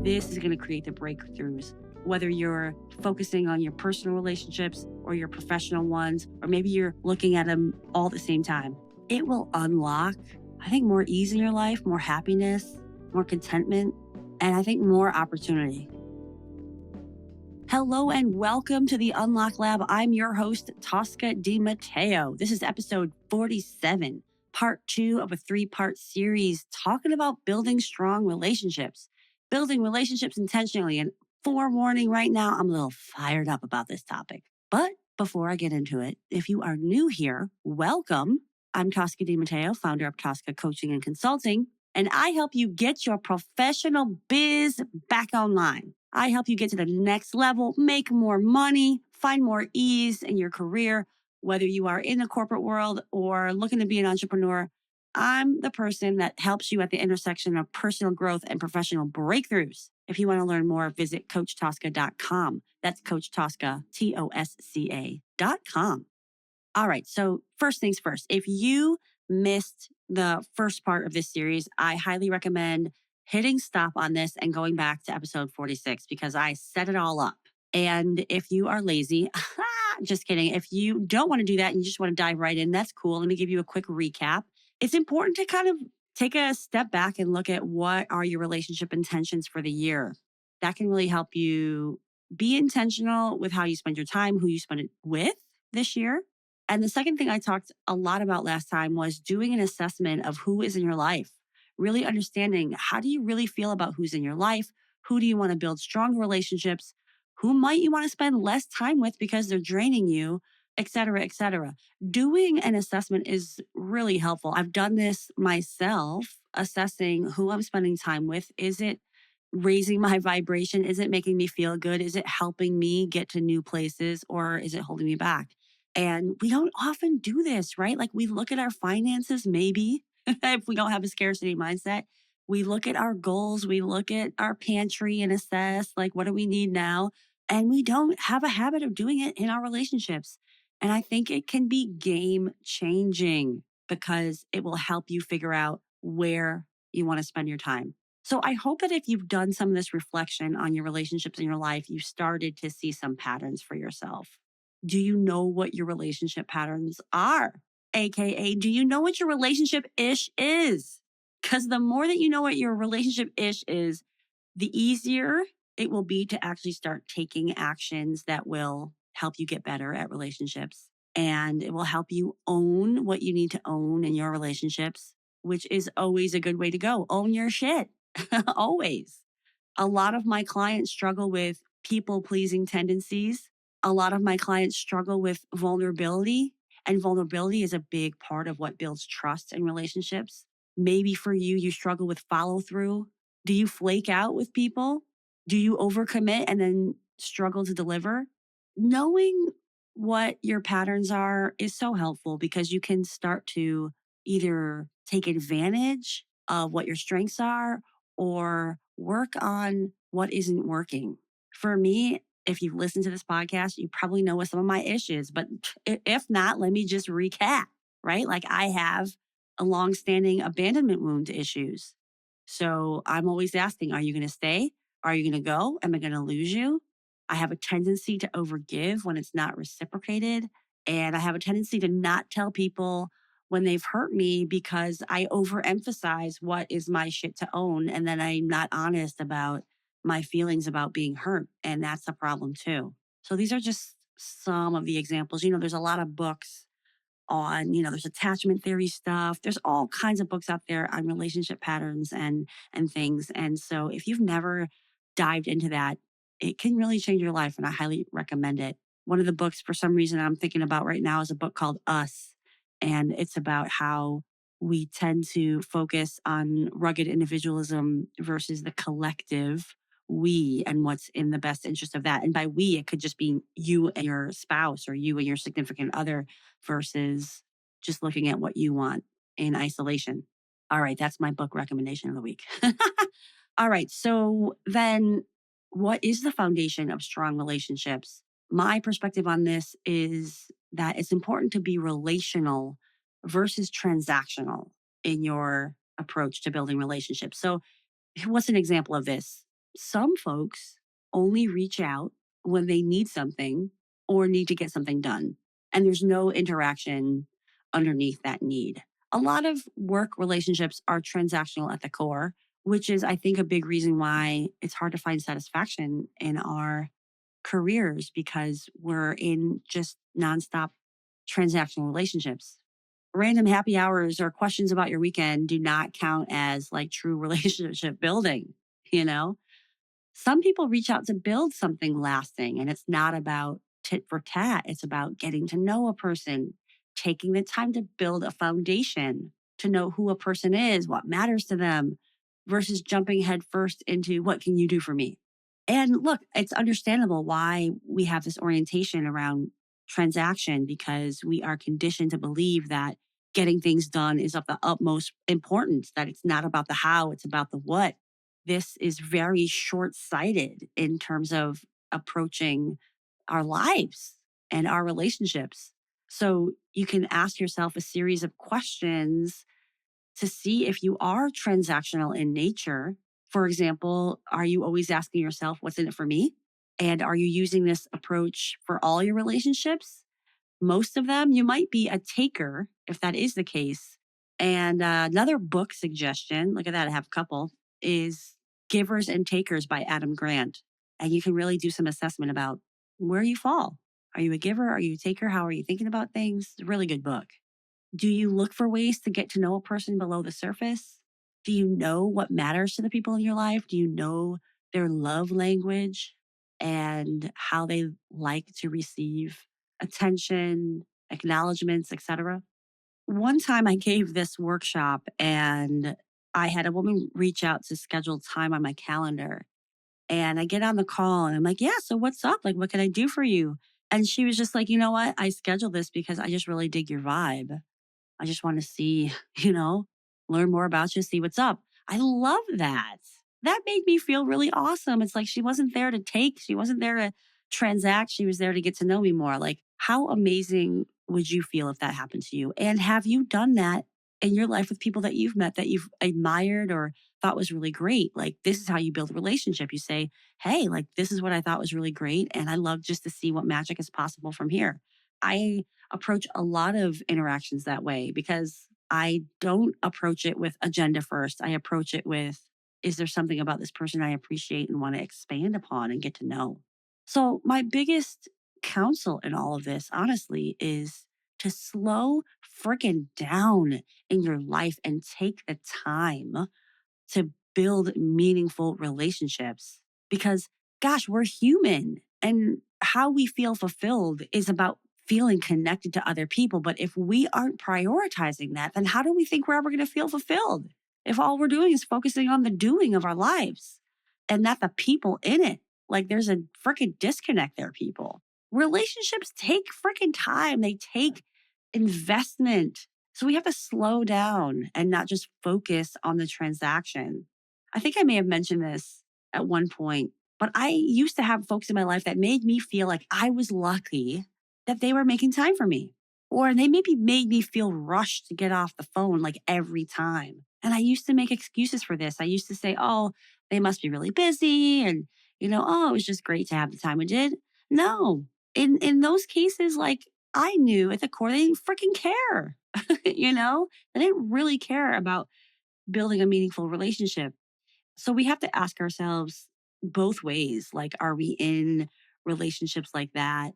this is going to create the breakthroughs. Whether you're focusing on your personal relationships or your professional ones, or maybe you're looking at them all at the same time, it will unlock, I think, more ease in your life, more happiness, more contentment, and I think more opportunity. Hello and welcome to the Unlock Lab. I'm your host, Tosca DiMatteo. This is episode 47, part 2 of a 3-part series talking about building strong relationships, building relationships intentionally. And forewarning right now, I'm a little fired up about this topic. But before I get into it, if you are new here, welcome. I'm Tosca DiMatteo, founder of Tosca Coaching and Consulting, and I help you get your professional biz back online. I help you get to the next level, make more money, find more ease in your career, whether you are in the corporate world or looking to be an entrepreneur. I'm the person that helps you at the intersection of personal growth and professional breakthroughs. If you want to learn more, visit CoachTosca.com. That's Coach Tosca, Tosca.com. All right. So first things first, if you missed the first part of this series, I highly recommend hitting stop on this and going back to episode 46 because I set it all up. And if you are lazy, just kidding. If you don't want to do that and you just want to dive right in, that's cool. Let me give you a quick recap. It's important to kind of take a step back and look at what are your relationship intentions for the year. That can really help you be intentional with how you spend your time, who you spend it with this year. And the second thing I talked a lot about last time was doing an assessment of who is in your life, really understanding how do you really feel about who's in your life? Who do you want to build stronger relationships? Who might you want to spend less time with because they're draining you, et cetera, et cetera. Doing an assessment is really helpful. I've done this myself, assessing who I'm spending time with. Is it raising my vibration? Is it making me feel good? Is it helping me get to new places or is it holding me back? And we don't often do this, right? Like we look at our finances, maybe if we don't have a scarcity mindset, we look at our goals, we look at our pantry and assess like, what do we need now? And we don't have a habit of doing it in our relationships. And I think it can be game changing because it will help you figure out where you want to spend your time. So I hope that if you've done some of this reflection on your relationships in your life, you started to see some patterns for yourself. Do you know what your relationship patterns are? AKA, do you know what your relationship ish is? Because the more that you know what your relationship ish is, the easier it will be to actually start taking actions that will help you get better at relationships. And it will help you own what you need to own in your relationships, which is always a good way to go. Own your shit, always. A lot of my clients struggle with people pleasing tendencies. A lot of my clients struggle with vulnerability, and vulnerability is a big part of what builds trust in relationships. Maybe for you, you struggle with follow through. Do you flake out with people? Do you overcommit and then struggle to deliver? Knowing what your patterns are is so helpful because you can start to either take advantage of what your strengths are or work on what isn't working. For me, if you've listened to this podcast, you probably know what some of my issues, but if not, let me just recap, right? Like I have a longstanding abandonment wound issues. So I'm always asking, are you going to stay? Are you going to go? Am I going to lose you? I have a tendency to overgive when it's not reciprocated. And I have a tendency to not tell people when they've hurt me because I overemphasize what is my shit to own. And then I'm not honest about my feelings about being hurt. And that's a problem too. So these are just some of the examples. There's a lot of books on, there's attachment theory stuff. There's all kinds of books out there on relationship patterns and things. And so if you've never dived into that, it can really change your life. And I highly recommend it. One of the books, for some reason, I'm thinking about right now is a book called Us. And it's about how we tend to focus on rugged individualism versus the collective we and what's in the best interest of that. And by we, it could just be you and your spouse or you and your significant other versus just looking at what you want in isolation. All right, that's my book recommendation of the week. All right, so then what is the foundation of strong relationships? My perspective on this is that it's important to be relational versus transactional in your approach to building relationships. So what's an example of this? Some folks only reach out when they need something or need to get something done, and there's no interaction underneath that need. A lot of work relationships are transactional at the core, which is, I think, a big reason why it's hard to find satisfaction in our careers because we're in just nonstop transactional relationships. Random happy hours or questions about your weekend do not count as like true relationship building, you know? Some people reach out to build something lasting, and it's not about tit for tat. It's about getting to know a person, taking the time to build a foundation to know who a person is, what matters to them, versus jumping headfirst into what can you do for me? And look, it's understandable why we have this orientation around transaction because we are conditioned to believe that getting things done is of the utmost importance, that it's not about the how, it's about the what. This is very short sighted in terms of approaching our lives and our relationships. So you can ask yourself a series of questions to see if you are transactional in nature. For example, are you always asking yourself, what's in it for me? And are you using this approach for all your relationships? Most of them, you might be a taker if that is the case. And another book suggestion, look at that, I have a couple, is Givers and Takers by Adam Grant. And you can really do some assessment about where you fall. Are you a giver? Are you a taker? How are you thinking about things? It's a really good book. Do you look for ways to get to know a person below the surface? Do you know what matters to the people in your life? Do you know their love language and how they like to receive attention, acknowledgments, etc.? One time I gave this workshop and I had a woman reach out to schedule time on my calendar. And I get on the call and I'm like, yeah, so what's up? Like, what can I do for you? And she was just like, you know what? I scheduled this because I just really dig your vibe. I just want to see, learn more about you, see what's up. I love that. That made me feel really awesome. It's like she wasn't there to take, she wasn't there to transact. She was there to get to know me more. Like, how amazing would you feel if that happened to you? And have you done that in your life with people that you've met that you've admired or thought was really great? Like, this is how you build a relationship. You say, hey, like, this is what I thought was really great. And I love just to see what magic is possible from here. I approach a lot of interactions that way because I don't approach it with agenda first. I approach it with, is there something about this person I appreciate and want to expand upon and get to know? So, my biggest counsel in all of this, honestly, is to slow freaking down in your life and take the time to build meaningful relationships because, gosh, we're human and how we feel fulfilled is about feeling connected to other people. But if we aren't prioritizing that, then how do we think we're ever going to feel fulfilled? If all we're doing is focusing on the doing of our lives and not the people in it, like there's a freaking disconnect there, people. Relationships take freaking time, they take investment. So we have to slow down and not just focus on the transaction. I think I may have mentioned this at one point, but I used to have folks in my life that made me feel like I was lucky that they were making time for me. Or they maybe made me feel rushed to get off the phone like every time. And I used to make excuses for this. I used to say, oh, they must be really busy. And, oh, it was just great to have the time we did. No, in those cases, like I knew at the core, they didn't freaking care. They didn't really care about building a meaningful relationship. So we have to ask ourselves both ways. Like, are we in relationships like that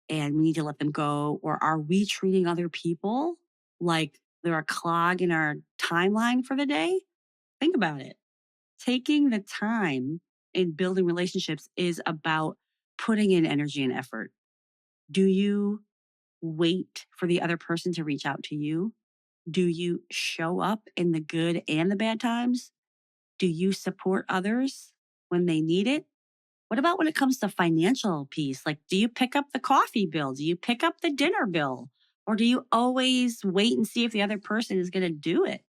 and we need to let them go? Or are we treating other people like they're a clog in our timeline for the day? Think about it. Taking the time in building relationships is about putting in energy and effort. Do you wait for the other person to reach out to you? Do you show up in the good and the bad times? Do you support others when they need it? What about when it comes to financial piece? Like, do you pick up the coffee bill? Do you pick up the dinner bill? Or do you always wait and see if the other person is going to do it?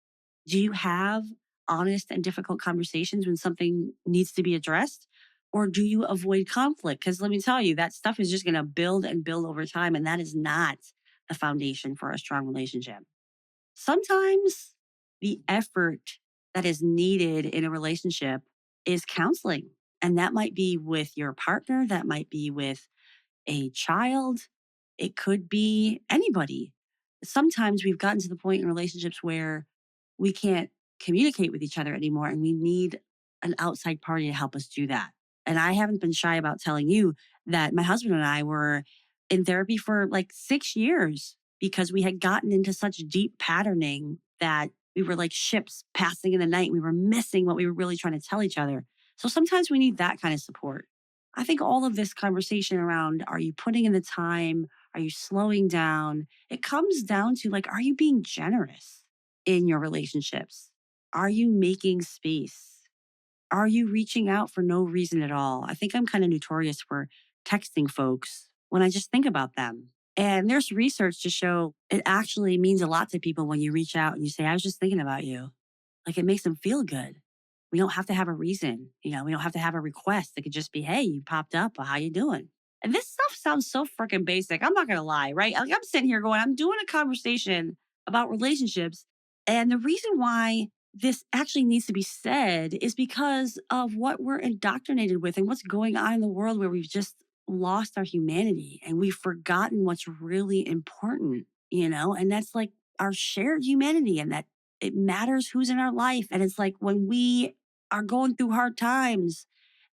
Do you have honest and difficult conversations when something needs to be addressed? Or do you avoid conflict? Because let me tell you, that stuff is just going to build and build over time. And that is not the foundation for a strong relationship. Sometimes the effort that is needed in a relationship is counseling And that might be with your partner, that might be with a child, it could be anybody. Sometimes we've gotten to the point in relationships where we can't communicate with each other anymore and we need an outside party to help us do that. And I haven't been shy about telling you that my husband and I were in therapy for like 6 years because we had gotten into such deep patterning that we were like ships passing in the night. We were missing what we were really trying to tell each other. So sometimes we need that kind of support. I think all of this conversation around, are you putting in the time? Are you slowing down? It comes down to like, are you being generous in your relationships? Are you making space? Are you reaching out for no reason at all? I think I'm kind of notorious for texting folks when I just think about them. And there's research to show it actually means a lot to people when you reach out and you say, I was just thinking about you. Like it makes them feel good. We don't have to have a reason. We don't have to have a request. It could just be, hey, you popped up. How you doing? And this stuff sounds so freaking basic. I'm not going to lie, right? Like I'm sitting here going, I'm doing a conversation about relationships. And the reason why this actually needs to be said is because of what we're indoctrinated with and what's going on in the world where we've just lost our humanity and we've forgotten what's really important, and that's like our shared humanity and that it matters who's in our life. And it's like when we are going through hard times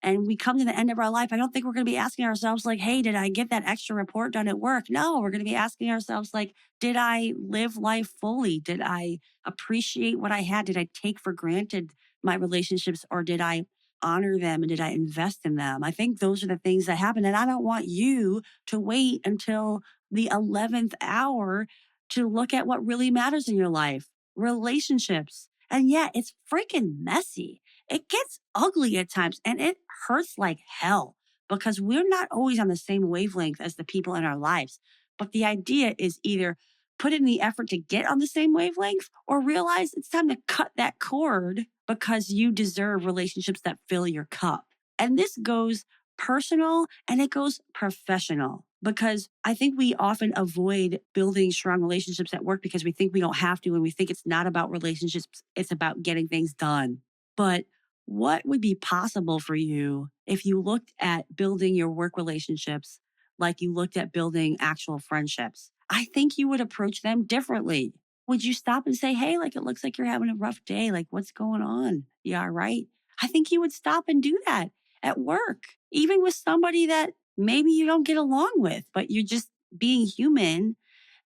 and we come to the end of our life, I don't think we're going to be asking ourselves, like, hey, did I get that extra report done at work? No, we're going to be asking ourselves, like, did I live life fully? Did I appreciate what I had? Did I take for granted my relationships or did I honor them and did I invest in them? I think those are the things that happen. And I don't want you to wait until the 11th hour to look at what really matters in your life, relationships. And yeah, it's freaking messy. It gets ugly at times and it hurts like hell because we're not always on the same wavelength as the people in our lives. But the idea is either put in the effort to get on the same wavelength or realize it's time to cut that cord because you deserve relationships that fill your cup. And this goes personal and it goes professional because I think we often avoid building strong relationships at work because we think we don't have to and we think it's not about relationships, it's about getting things done. But what would be possible for you if you looked at building your work relationships like you looked at building actual friendships? I think you would approach them differently. Would you stop and say, hey, like it looks like you're having a rough day. Like, what's going on? Yeah, right. I think you would stop and do that at work, even with somebody that maybe you don't get along with, but you're just being human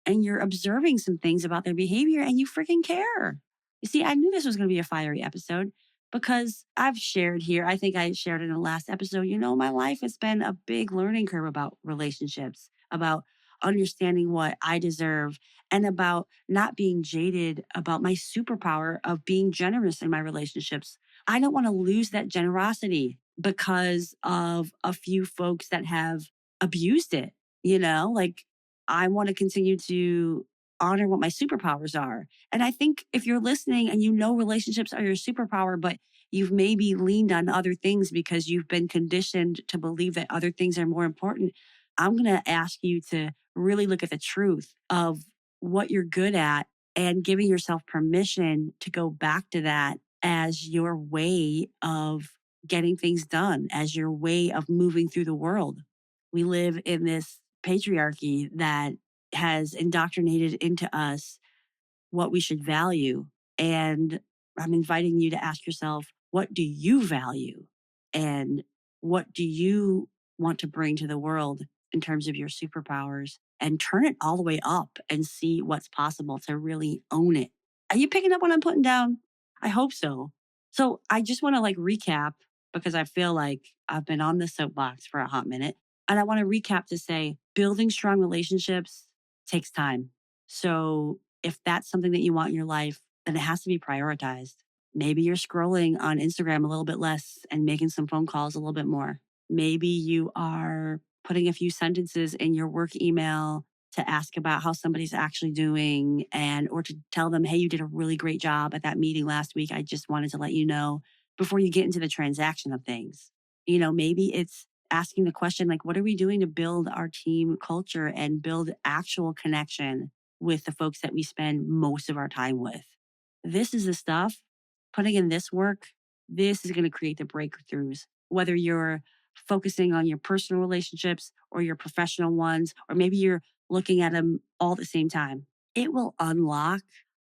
and you're observing some things about their behavior and you freaking care. You see, I knew this was going to be a fiery episode because I've shared here, I think I shared in the last episode, my life has been a big learning curve about relationships, about understanding what I deserve, and about not being jaded about my superpower of being generous in my relationships. I don't want to lose that generosity because of a few folks that have abused it, like I want to continue to honor what my superpowers are. And I think if you're listening and relationships are your superpower, but you've maybe leaned on other things because you've been conditioned to believe that other things are more important, I'm going to ask you to really look at the truth of what you're good at and giving yourself permission to go back to that as your way of getting things done, as your way of moving through the world. We live in this patriarchy that has indoctrinated into us what we should value. And I'm inviting you to ask yourself, what do you value? And what do you want to bring to the world in terms of your superpowers? And turn it all the way up and see what's possible to really own it. Are you picking up what I'm putting down? I hope so. So I just want to like recap because I feel like I've been on the soapbox for a hot minute. And I want to recap to say building strong relationships takes time. So if that's something that you want in your life, then it has to be prioritized. Maybe you're scrolling on Instagram a little bit less and making some phone calls a little bit more. Maybe you are putting a few sentences in your work email to ask about how somebody's actually doing and or to tell them, hey, you did a really great job at that meeting last week. I just wanted to let you know before you get into the transaction of things. Maybe it's asking the question like, what are we doing to build our team culture and build actual connection with the folks that we spend most of our time with? This is the stuff, putting in this work, this is going to create the breakthroughs whether you're focusing on your personal relationships or your professional ones, or maybe you're looking at them all at the same time. It will unlock,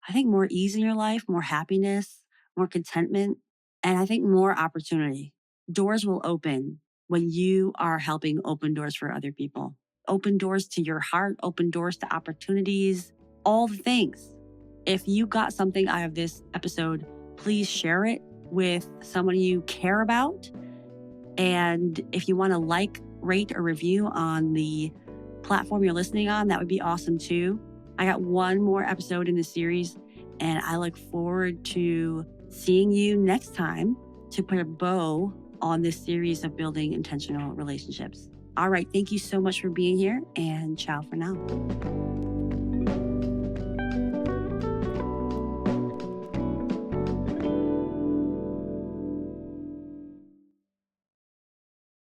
I think, more ease in your life, more happiness, more contentment, and I think more opportunity. Doors will open when you are helping open doors for other people. Open doors to your heart, open doors to opportunities, all the things. If you got something out of this episode, please share it with someone you care about. And if you want to like, rate, or review on the platform you're listening on, that would be awesome too. I got one more episode in the series, and I look forward to seeing you next time to put a bow on this series of building intentional relationships. All right. Thank you so much for being here, and ciao for now.